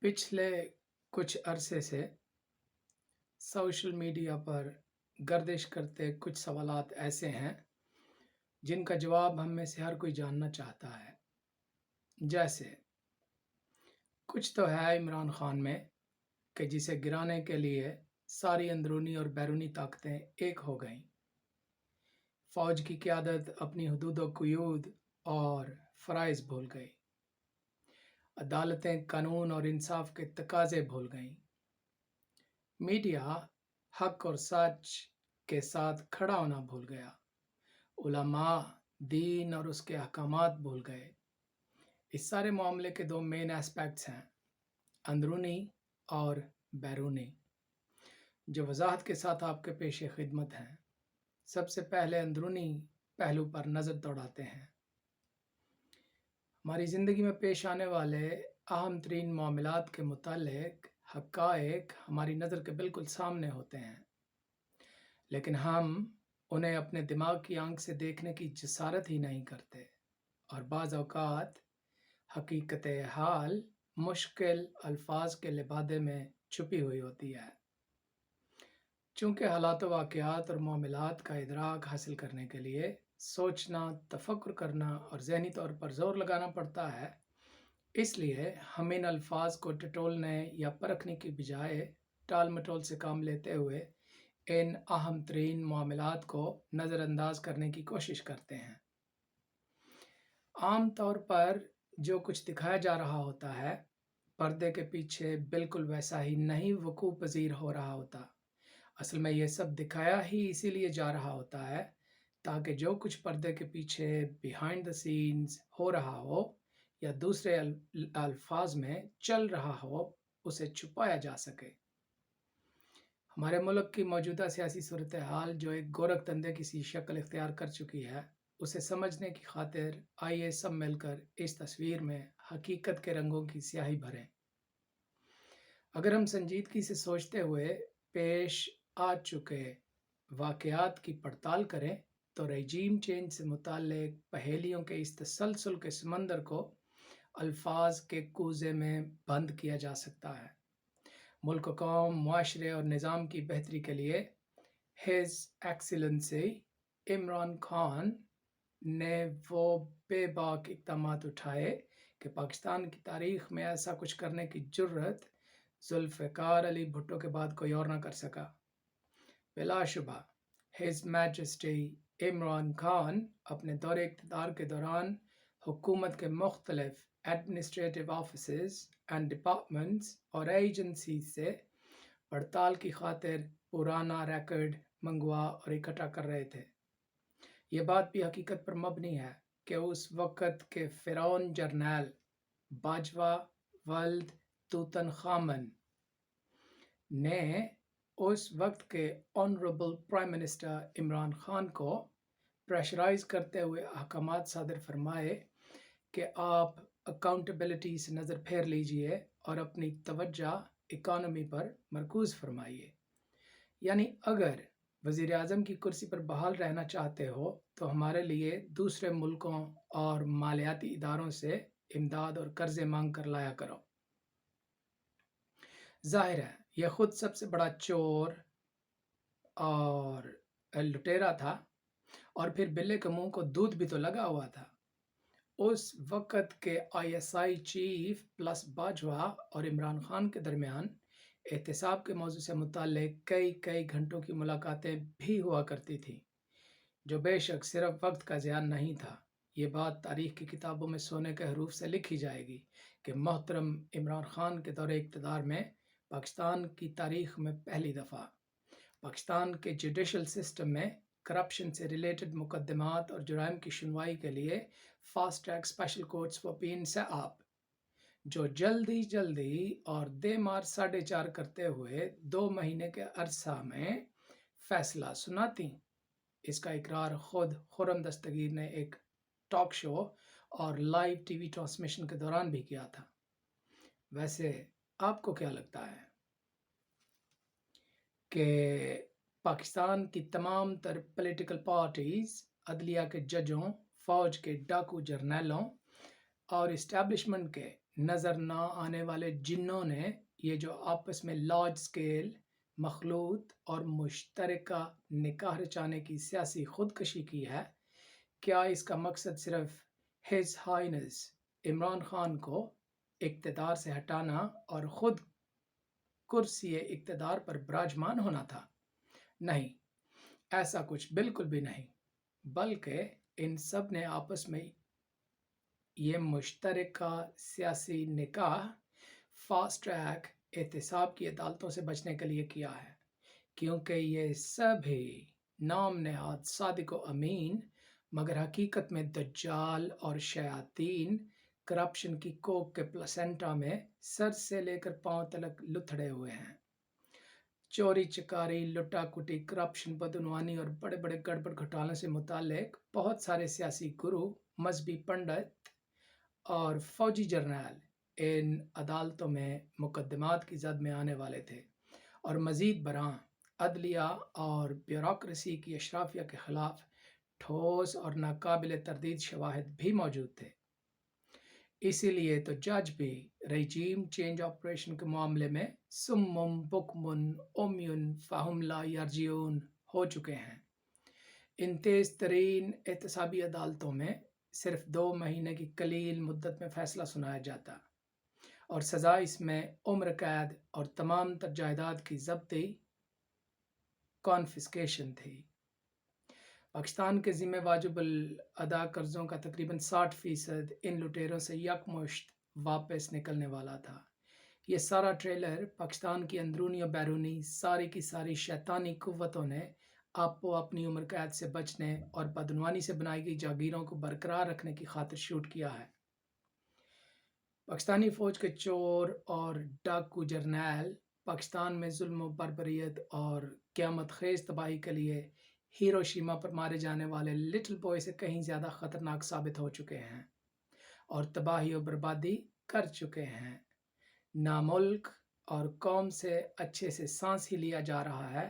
पिछले कुछ अरसे से सोशल मीडिया पर गर्दिश करते कुछ सवालात ऐसे हैं जिनका जवाब हम में से हर कोई जानना चाहता है। जैसे कुछ तो है इमरान खान में कि जिसे गिराने के लिए सारी अंदरूनी और बैरूनी ताकतें एक हो गईं। फौज की क़यादत अपनी हुदूद व क़ुयूद और फ़राइज़ भूल गई। अदालतें कानून और इंसाफ के तकाज़े भूल गईं। मीडिया हक और सच के साथ खड़ा होना भूल गया। उलमा दीन और उसके अहकामात भूल गए। इस सारे मामले के दो मेन एस्पेक्ट्स हैं, अंदरूनी और बैरूनी, जो वजाहत के साथ आपके पेश खिदमत हैं। सबसे पहले अंदरूनी पहलू पर नज़र दौड़ाते हैं। हमारी ज़िंदगी में पेश आने वाले अहम तरीन मामलात के मुतालिक हक़ाइक़ हमारी नज़र के बिल्कुल सामने होते हैं, लेकिन हम उन्हें अपने दिमाग की आंख से देखने की जसारत ही नहीं करते और बाज़ औक़ात हकीकत हाल मुश्किल अल्फाज के लिबादे में छुपी हुई होती है। चूँकि हालात व वाक़यात और मामलात का इदराक हासिल करने के लिए सोचना, तफ़क्कुर करना और ज़हनी तौर पर ज़ोर लगाना पड़ता है, इसलिए हम इन अल्फाज को टटोलने या परखने की बजाय टाल मटोल से काम लेते हुए इन अहम तरीन मामलात को नज़रअंदाज करने की कोशिश करते हैं। आम तौर पर जो कुछ दिखाया जा रहा होता है, पर्दे के पीछे बिल्कुल वैसा ही नहीं वक़ूअ पज़ीर हो रहा होता। असल में ये सब दिखाया ही इसीलिए जा रहा होता है ताकि जो कुछ पर्दे के पीछे बिहाइंड द सीन्स हो रहा हो या दूसरे अल्फाज में चल रहा हो, उसे छुपाया जा सके। हमारे मुल्क की मौजूदा सियासी सूरत हाल जो एक गोरख धंधे की सी शक्ल इख्तियार कर चुकी है, उसे समझने की खातिर आइए सब मिलकर इस तस्वीर में हकीकत के रंगों की स्याही भरें। अगर हम संजीदगी से सोचते हुए पेश आ चुके वाक़यात की पड़ताल करें तो रजीम चेंज से मुताल्लिक़ पहेलियों के इस तसलसल के समंदर को अल्फाज के कूज़े में बंद किया जा सकता है। मुल्क, कौम, मुआशरे और निज़ाम की बेहतरी के लिए हिज एक्सीलेंसी इमरान खान ने वो बेबाक इक़दामात उठाए कि पाकिस्तान की तारीख़ में ऐसा कुछ करने की जुर्रत ज़ुल्फ़िकार अली भुट्टो के बाद कोई और न कर सका। बिलाशुबा हिज मैजेस्टी इमरान खान अपने दौरे इक़्तिदार के दौरान हुकूमत के मुख्तलिफ एडमिनिस्ट्रेटिव ऑफिसेस एंड डिपार्टमेंट्स और एजेंसी से पड़ताल की खातिर पुराना रिकॉर्ड मंगवा और इकट्ठा कर रहे थे। ये बात भी हकीकत पर मबनी है कि उस वक़्त के फ़िरौन जर्नैल बाजवा वल्द तूतनखामन ने उस वक्त के honourable prime minister Imran Khan को प्रेशराइज करते हुए अहकामात सादर फरमाए कि आप अकाउंटेबिलिटी से नज़र फेर लीजिए और अपनी तवज्जो इकानमी पर मरकूज़ फरमाइए। यानी अगर वज़ीर आज़म की कुर्सी पर बहाल रहना चाहते हो तो हमारे लिए दूसरे मुल्कों और मालियाती इदारों से इमदाद और कर्ज़े मांग कर लाया करो। ज़ाहिर है यह ख़ुद सबसे बड़ा चोर और लुटेरा था और फिर बिल्ले के मुंह को दूध भी तो लगा हुआ था। उस वक़्त के ISI चीफ प्लस बाजवा और इमरान खान के दरमियान एहतसाब के मौजू से मुताल्लिक़ कई घंटों की मुलाकातें भी हुआ करती थी, जो बेशक सिर्फ वक्त का ज़ियान नहीं था। ये बात तारीख़ की किताबों में सोने के हरूफ से लिखी जाएगी कि मोहतरम इमरान खान के दौरे इक़्तिदार में पाकिस्तान की तारीख़ में पहली दफ़ा पाकिस्तान के जुडिशल सिस्टम में करप्शन से रिलेटेड मुकदमात और जुराइम की सुनवाई के लिए fast track special courts for पीन से आप, जो जल्दी और देमार 4.5 करते हुए 2 महीने के अरसा में फ़ैसला सुनाती। इसका इकरार खुद खुर्रम दस्तगीर ने एक टॉक शो और लाइव टीवी ट्रांसमिशन के दौरान भी किया था। वैसे आपको क्या लगता है कि पाकिस्तान की तमाम तर पॉलिटिकल पार्टीज़, अदलिया के जजों, फ़ौज के डाकू जर्नैलों اور اسٹیبلشمنٹ کے نظر نہ آنے والے جنوں نے یہ جو آپس میں لارج سکیل مخلوط اور مشترکہ نکاح رچانے کی سیاسی خودکشی کی ہے، کیا اس کا مقصد صرف ہز ہائنس عمران خان کو اقتدار سے ہٹانا اور خود کرسی اقتدار پر براجمان ہونا تھا؟ نہیں، ایسا کچھ بالکل بھی نہیں، بلکہ ان سب نے آپس میں یہ مشترکہ سیاسی نکاح فاسٹ ٹریک احتساب کی عدالتوں سے بچنے کے لیے کیا ہے، کیونکہ یہ سبھی نام نہاد صادق و امین مگر حقیقت میں دجال اور شیاطین کرپشن کی کوک کے پلاسنٹا میں سر سے لے کر پاؤں تلک لتھڑے ہوئے ہیں۔ چوری چکاری، لٹا کٹی، کرپشن، بدعنوانی اور بڑے بڑے گڑبڑ گھوٹالوں سے متعلق بہت سارے سیاسی گرو، مذہبی پنڈت اور فوجی جرنیل ان عدالتوں میں مقدمات کی زد میں آنے والے تھے، اور مزید برآں عدلیہ اور بیوروکریسی کی اشرافیہ کے خلاف ٹھوس اور ناقابل تردید شواہد بھی موجود تھے۔ اسی لیے تو جج بھی رجیم چینج آپریشن کے معاملے میں سمم بکمن اومیون فہم لا یرجعون ہو چکے ہیں۔ ان تیز ترین احتسابی عدالتوں میں صرف 2 مہینے کی قلیل مدت میں فیصلہ سنایا جاتا، اور سزا اس میں عمر قید اور تمام تر جائیداد کی ضبطی کانفسکیشن تھی۔ پاکستان کے ذمہ واجب الادا قرضوں کا تقریباً 60% ان لٹیروں سے یکمشت واپس نکلنے والا تھا۔ یہ سارا ٹریلر پاکستان کی اندرونی و بیرونی ساری کی ساری شیطانی قوتوں نے آپ کو اپنی عمر قید سے بچنے اور بدعنوانی سے بنائی گئی جاگیروں کو برقرار رکھنے کی خاطر شوٹ کیا ہے۔ پاکستانی فوج کے چور اور ڈاکو جرنیل پاکستان میں ظلم و بربریت اور قیامت خیز تباہی کے لیے ہیروشیما پر مارے جانے والے لٹل بوائے سے کہیں زیادہ خطرناک ثابت ہو چکے ہیں اور تباہی و بربادی کر چکے ہیں۔ نہ ملک اور قوم سے اچھے سے سانس ہی لیا جا رہا ہے،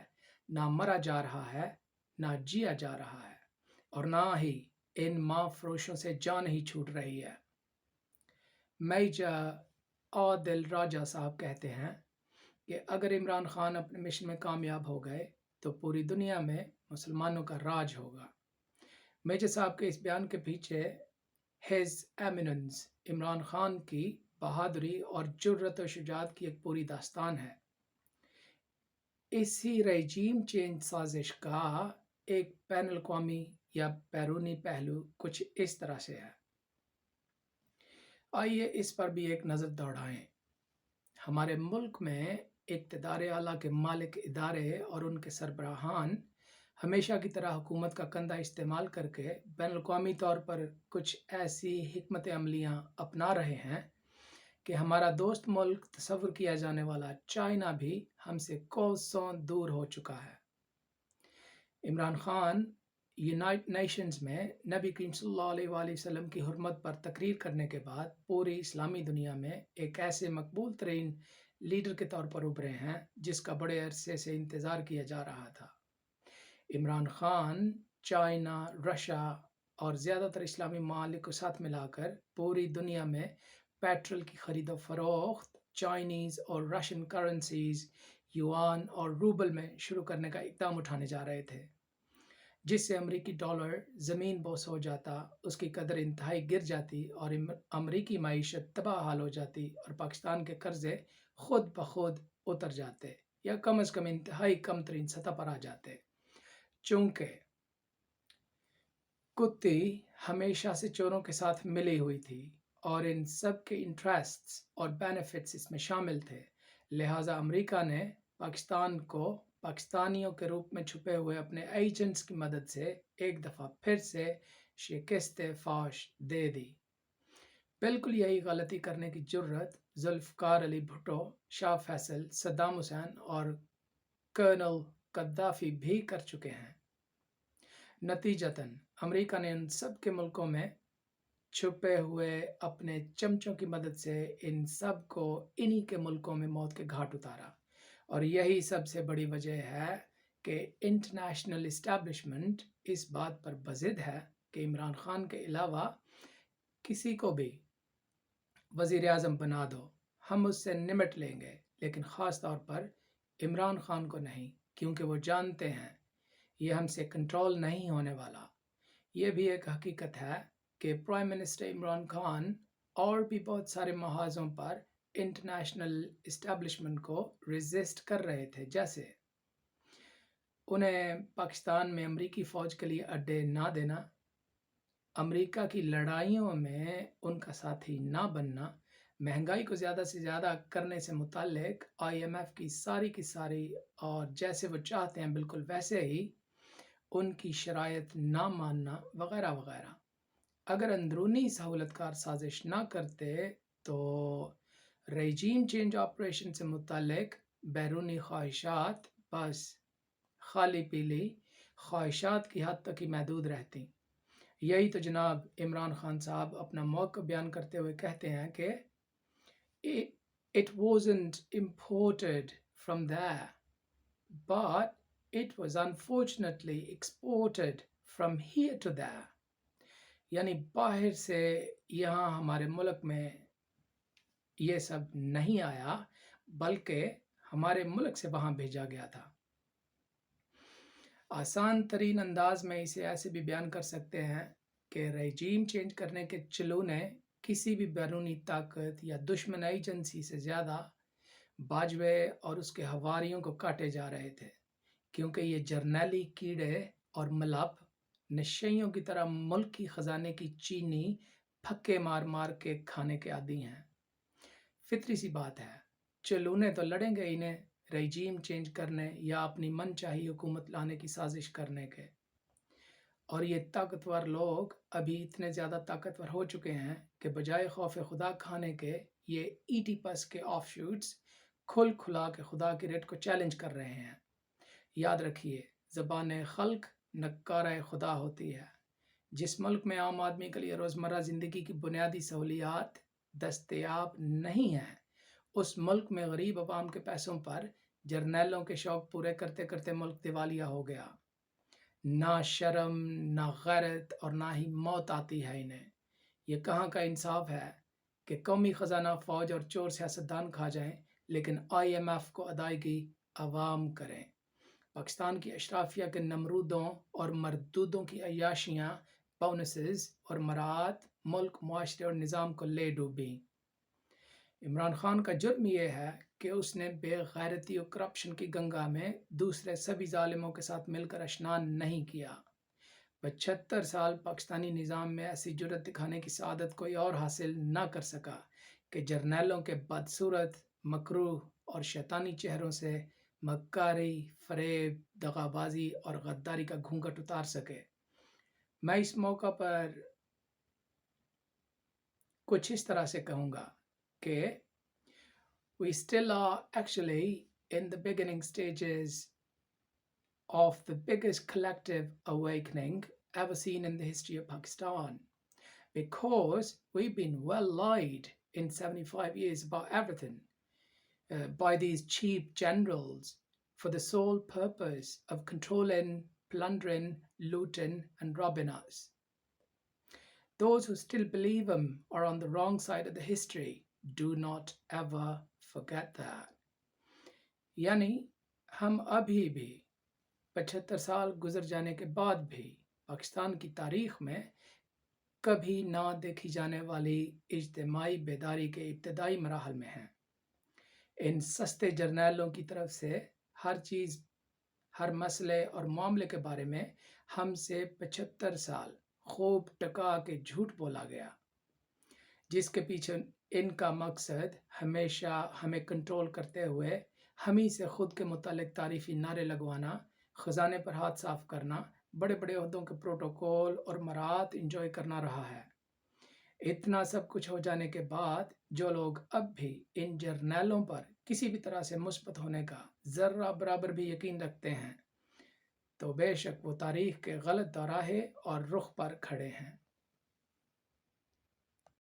نہ مرا جا رہا ہے، نہ جیا جا رہا ہے، اور نہ ہی ان ماں فروشوں سے جان ہی چھوٹ رہی ہے۔ میجر عادل راجہ صاحب کہتے ہیں کہ اگر عمران خان اپنے مشن میں کامیاب ہو گئے تو پوری دنیا میں مسلمانوں کا راج ہوگا۔ میجر صاحب کے اس بیان کے پیچھے ہز ایمیننس عمران خان کی بہادری اور جرت و شجاعت کی ایک پوری داستان ہے۔ اسی رجیم چینج سازش کا ایک بین الاقوامی یا بیرونی پہلو کچھ اس طرح سے ہے۔ آئیے اس پر بھی ایک نظر دوڑائیں۔ ہمارے ملک میں اقتدار اعلیٰ کے مالک ادارے اور ان کے سربراہان ہمیشہ کی طرح حکومت کا کندھا استعمال کر کے بین الاقوامی طور پر کچھ ایسی حکمت عملیاں اپنا رہے ہیں کہ ہمارا دوست ملک تصور کیا جانے والا چائنا بھی ہم سے کوسوں دور ہو چکا ہے۔ عمران خان یونائٹڈ نیشنز میں نبی کریم صلی اللہ علیہ وآلہ وسلم کی حرمت پر تقریر کرنے کے بعد پوری اسلامی دنیا میں ایک ایسے مقبول ترین لیڈر کے طور پر ابھرے ہیں جس کا بڑے عرصے سے انتظار کیا جا رہا تھا۔ عمران خان چائنا، رشیا اور زیادہ تر اسلامی ممالک کو ساتھ ملا کر پوری دنیا میں پیٹرول کی خرید و فروخت چائنیز اور رشین کرنسیز، یوان اور روبل میں شروع کرنے کا اقدام اٹھانے جا رہے تھے، جس سے امریکی ڈالر زمین بوس ہو جاتا، اس کی قدر انتہائی گر جاتی اور امریکی معیشت تباہ حال ہو جاتی اور پاکستان کے قرضے خود بخود اتر جاتے یا کم از کم انتہائی کم ترین سطح پر آ جاتے۔ چونکہ کتی ہمیشہ سے چوروں کے ساتھ ملی ہوئی تھی اور ان سب کے انٹرسٹس اور بینیفٹس اس میں شامل تھے، لہٰذا امریکہ نے پاکستان کو پاکستانیوں کے روپ میں چھپے ہوئے اپنے ایجنٹس کی مدد سے ایک دفعہ پھر سے شکست فاش دے دی۔ بالکل یہی غلطی کرنے کی جرت ذوالفقار علی بھٹو، شاہ فیصل، صدام حسین اور کرنل قذافی بھی کر چکے ہیں۔ نتیجتاً امریکہ نے ان سب کے ملکوں میں چھپے ہوئے اپنے چمچوں کی مدد سے ان سب کو انہی کے ملکوں میں موت کے گھاٹ اتارا، اور یہی سب سے بڑی وجہ ہے کہ انٹرنیشنل اسٹیبلشمنٹ اس بات پر بضد ہے کہ عمران خان کے علاوہ کسی کو بھی वज़ीर आज़म बना दो, हम उससे निमट लेंगे, लेकिन ख़ास तौर पर इमरान खान को नहीं, क्योंकि वो जानते हैं ये हमसे कंट्रोल नहीं होने वाला। ये भी एक हकीकत है कि प्राइम मिनिस्टर इमरान खान और भी बहुत सारे महाज़ों पर इंटरनेशनल इस्टेब्लिशमेंट को रेजिस्ट कर रहे थे, जैसे उन्हें पाकिस्तान में अमरीकी फ़ौज के लिए अड्डे ना देना, अमेरिका की लड़ाइयों में उनका साथी ना बनना, महंगाई को ज़्यादा से ज़्यादा करने से मुतालिक IMF की सारी और जैसे वो चाहते हैं बिल्कुल वैसे ही उनकी शराइत ना मानना वगैरह वगैरह। अगर अंदरूनी सहूलतकार साजिश ना करते तो रजीम चेंज ऑपरेशन से मुतालिक बैरूनी ख्वाहिशात बस खाली पीली ख्वाहिशात की हद तक ही महदूद रहती। यही तो जनाब इमरान खान साहब अपना मौक़िफ़ बयान करते हुए कहते हैं कि it wasn't imported from there, but it was unfortunately exported from here to there. यानी बाहर से यहाँ हमारे मुल्क में ये सब नहीं आया, बल्कि हमारे मुल्क से वहाँ भेजा गया था। आसान तरीन अंदाज में इसे ऐसे भी बयान कर सकते हैं कि रजीम चेंज करने के चलूने किसी भी बैरूनी ताकत या दुश्मन एजेंसी से ज़्यादा बाजवे और उसके हवारियों को काटे जा रहे थे, क्योंकि ये जर्नैली कीड़े और मलाप नशेइयों की तरह मुल्क की ख़जाने की चीनी फक्के मार मार के खाने के आदी हैं। फितरी सी बात है, चलूने तो लड़ेंगे इन्हें रजीम चेंज करने या अपनी मनचाही हुकूमत लाने की साजिश करने के। और ये ताकतवर लोग अभी इतने ज़्यादा ताकतवर हो चुके हैं कि बजाय खौफ खुदा खाने के ये ईटीपस के ऑफशूट्स खुल खुला के खुदा की रेट को चैलेंज कर रहे हैं। याद रखिए, ज़बान खल्क नक्कार खुदा होती है। जिस मुल्क में आम आदमी के लिए रोज़मर्रा ज़िंदगी की बुनियादी सहूलियात दस्तयाब नहीं हैं, उस मुल्क में गरीब अवाम के पैसों पर जर्नैलों के शौक़ पूरे करते करते मुल्क दिवालिया हो गया। ना शर्म, ना गैरत और ना ही मौत आती है इन्हें। ये कहाँ का इंसाफ है कि कौमी ख़जाना फ़ौज और चोर सियासतदान खा जाएं, लेकिन IMF को अदायगी अवाम करें। पाकिस्तान की अशराफिया के नमरूदों और मरदूदों की अय्याशियाँ, बोनसेस और मरात मुल्क, मुआशरे और निज़ाम को ले डूबी। इमरान खान का जुर्म यह है कि उसने बेगैरती और करप्शन की गंगा में दूसरे सभी जालिमों के साथ मिलकर स्नान नहीं किया। 75 साल पाकिस्तानी निज़ाम में ऐसी जुर्रत दिखाने की सआदत कोई और हासिल ना कर सका कि जर्नैलों के बदसूरत, मकरूह और शैतानी चेहरों से मक्कारी, फरेब, दगाबाजी और गद्दारी का घूंघट उतार सके। मैं इस मौका पर कुछ इस तरह से कहूँगा कि we still are actually in the beginning stages of the biggest collective awakening ever seen in the history of Pakistan, because we've been well lied in 75 years about everything by these cheap generals for the sole purpose of controlling, plundering, looting, and robbing us. Those who still believe them are on the wrong side of the history. Do not ever forget that. यानी हम अभी भी 75 साल गुजर जाने के बाद भी पाकिस्तान की तारीख में कभी ना देखी जाने वाली इज्तिमाई बेदारी के इब्तदाई मराहल में हैं। इन सस्ते जर्नैलों की तरफ से हर चीज़, हर मसले और मामले के बारे में हमसे 75 साल खूब टका के झूठ बोला गया, जिसके पीछे इनका मकसद हमेशा हमें कंट्रोल करते हुए हम ही से खुद के मुतालिक तारीफ़ी नारे लगवाना, ख़जाने पर हाथ साफ करना, बड़े बड़े ओहदों के प्रोटोकॉल और मरात इंजॉय करना रहा है। इतना सब कुछ हो जाने के बाद जो लोग अब भी इन जर्नैलों पर किसी भी तरह से मुस्बत होने का ज़र्रा बराबर भी यकीन रखते हैं, तो बेशक वो तारीख़ के गलत दौराहे और रुख पर खड़े हैं।